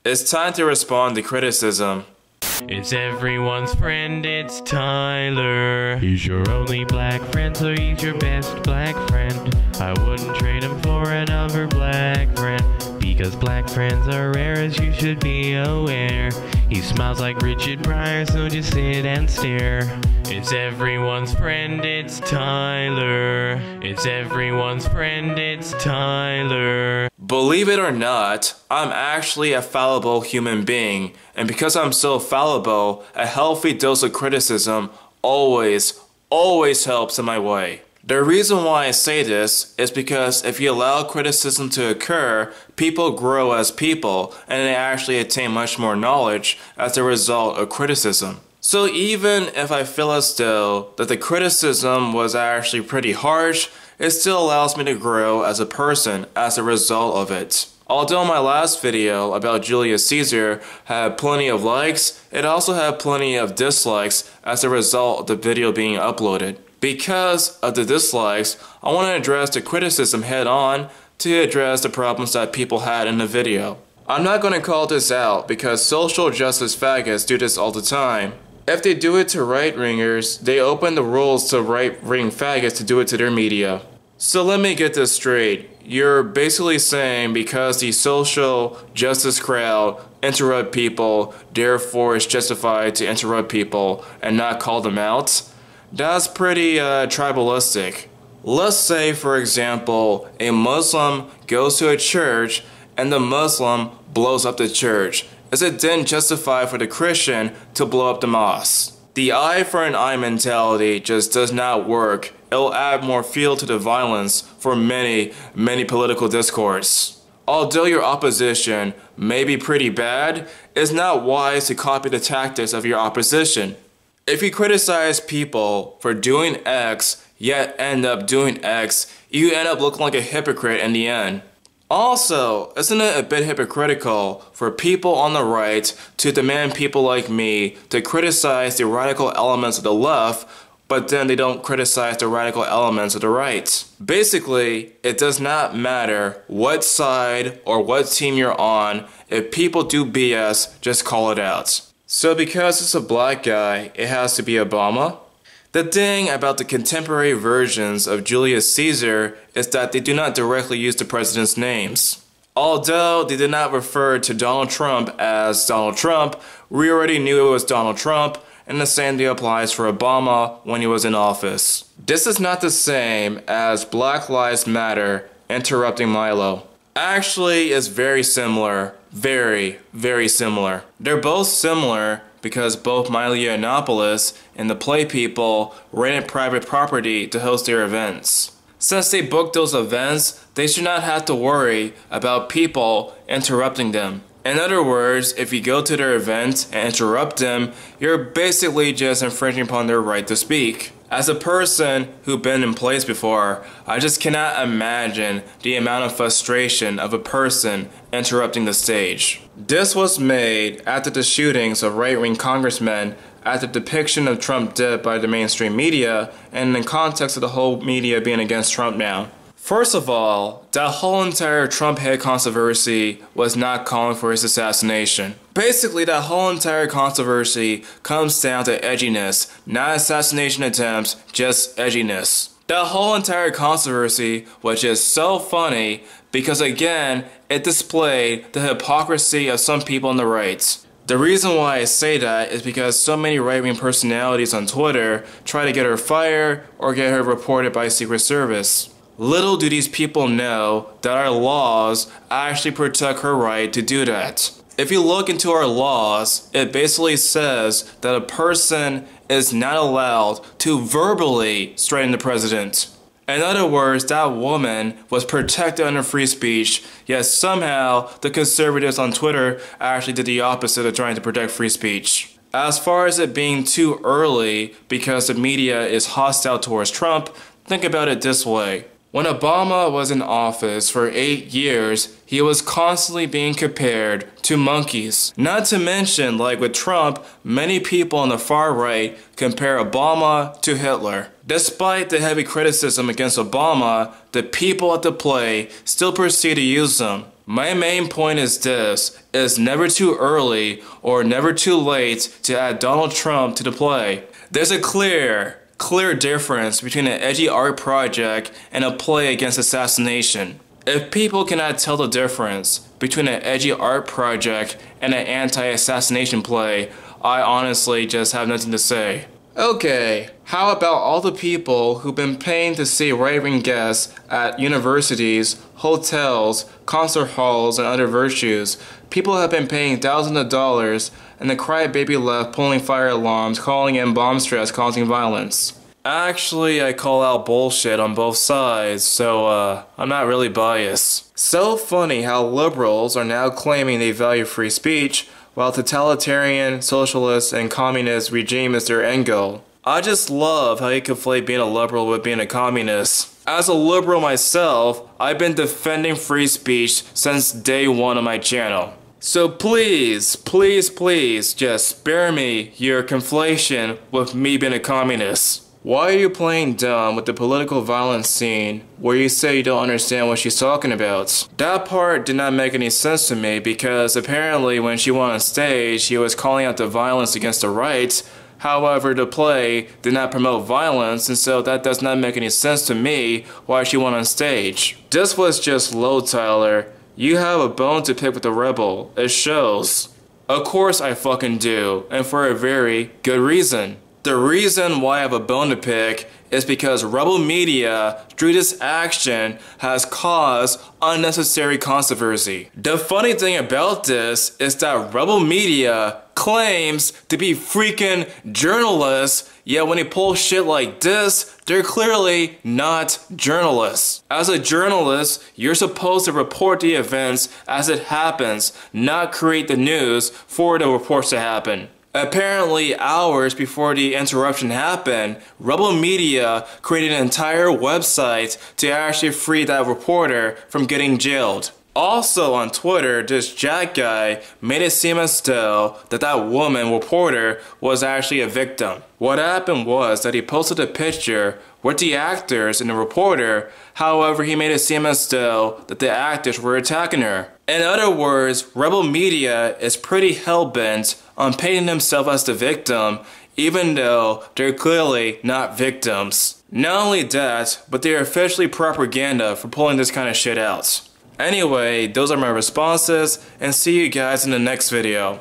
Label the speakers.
Speaker 1: It's time to respond to criticism.
Speaker 2: It's everyone's friend, it's Tyler. He's your only black friend, so he's your best black friend. I wouldn't trade him for another black friend, because black friends are rare, as you should be aware. He smiles like Richard Pryor, so just sit and stare. It's everyone's friend, it's Tyler. It's everyone's friend, it's Tyler.
Speaker 1: Believe it or not, I'm actually a fallible human being, and because I'm so fallible, a healthy dose of criticism always helps in my way. The reason why I say this is because if you allow criticism to occur, people grow as people, and they actually attain much more knowledge as a result of criticism. So even if I feel as though that the criticism was actually pretty harsh, it still allows me to grow as a person as a result of it. Although my last video about Julius Caesar had plenty of likes, it also had plenty of dislikes as a result of the video being uploaded. Because of the dislikes, I want to address the criticism head on to address the problems that people had in the video. I'm not going to call this out because social justice faggots do this all the time. If they do it to right-wingers, they open the rules to right-wing faggots to do it to their media. So let me get this straight. You're basically saying because the social justice crowd interrupt people, therefore it's justified to interrupt people and not call them out? That's pretty tribalistic. Let's say, for example, a Muslim goes to a church and the Muslim blows up the church. Is it then justified for the Christian to blow up the mosque? The eye for an eye mentality just does not work. It'll add more fuel to the violence for many political discourse. Although your opposition may be pretty bad, it's not wise to copy the tactics of your opposition. If you criticize people for doing X, yet end up doing X, you end up looking like a hypocrite in the end. Also, isn't it a bit hypocritical for people on the right to demand people like me to criticize the radical elements of the left, but then they don't criticize the radical elements of the right? Basically, it does not matter what side or what team you're on. If people do BS, just call it out. So because it's a black guy, it has to be Obama? The thing about the contemporary versions of Julius Caesar is that they do not directly use the president's names. Although they did not refer to Donald Trump as Donald Trump, we already knew it was Donald Trump, and the same thing applies for Obama when he was in office. This is not the same as Black Lives Matter interrupting Milo. Actually, it's very similar. Very similar. They're both similar because both Milo Yiannopoulos and the Play People rented private property to host their events. Since they booked those events, they should not have to worry about people interrupting them. In other words, if you go to their event and interrupt them, you're basically just infringing upon their right to speak. As a person who's been in place before, I just cannot imagine the amount of frustration of a person interrupting the stage. This was made after the shootings of right-wing congressmen, at the depiction of Trump dead by the mainstream media, and in the context of the whole media being against Trump now. First of all, that whole entire Trump hate controversy was not calling for his assassination. Basically, that whole entire controversy comes down to edginess, not assassination attempts, just edginess. That whole entire controversy was just so funny because again, it displayed the hypocrisy of some people on the right. The reason why I say that is because so many right-wing personalities on Twitter try to get her fired or get her reported by Secret Service. Little do these people know that our laws actually protect her right to do that. If you look into our laws, it basically says that a person is not allowed to verbally threaten the president. In other words, that woman was protected under free speech, yet somehow the conservatives on Twitter actually did the opposite of trying to protect free speech. As far as it being too early because the media is hostile towards Trump, think about it this way. When Obama was in office for 8 years, he was constantly being compared to monkeys. Not to mention, like with Trump, many people on the far right compare Obama to Hitler. Despite the heavy criticism against Obama, the people at the play still proceed to use him. My main point is this: it's never too early or never too late to add Donald Trump to the play. There's a clear difference between an edgy art project and a play against assassination. If people cannot tell the difference between an edgy art project and an anti-assassination play, I honestly just have nothing to say. Okay, how about all the people who've been paying to see right-wing guests at universities, hotels, concert halls, and other virtues? People have been paying thousands of dollars, and the crybaby left pulling fire alarms, calling in bomb stress, causing violence. Actually, I call out bullshit on both sides, so I'm not really biased. So funny how liberals are now claiming they value free speech, while totalitarian, socialist, and communist regime is their end goal. I just love how you conflate being a liberal with being a communist. As a liberal myself, I've been defending free speech since day one of my channel. So please, just spare me your conflation with me being a communist. Why are you playing dumb with the political violence scene where you say you don't understand what she's talking about? That part did not make any sense to me because apparently when she went on stage, she was calling out the violence against the right. However, the play did not promote violence, and so that does not make any sense to me why she went on stage. This was just low, Tyler. You have a bone to pick with the rebel. It shows. Of course I fucking do, and for a very good reason. The reason why I have a bone to pick is because rebel media, through this action, has caused unnecessary controversy. The funny thing about this is that rebel media claims to be freaking journalists, yet when they pull shit like this, they're clearly not journalists. As a journalist, you're supposed to report the events as it happens, not create the news for the reports to happen. Apparently, hours before the interruption happened, rebel media created an entire website to actually free that reporter from getting jailed. Also on Twitter, this Jack guy made it seem as though that woman reporter was actually a victim. What happened was that he posted a picture with the actors and the reporter, however he made it seem as though that the actors were attacking her. In other words, rebel media is pretty hell-bent on painting themselves as the victim, even though they're clearly not victims. Not only that, but they're officially propaganda for pulling this kind of shit out. Anyway, those are my responses, and see you guys in the next video.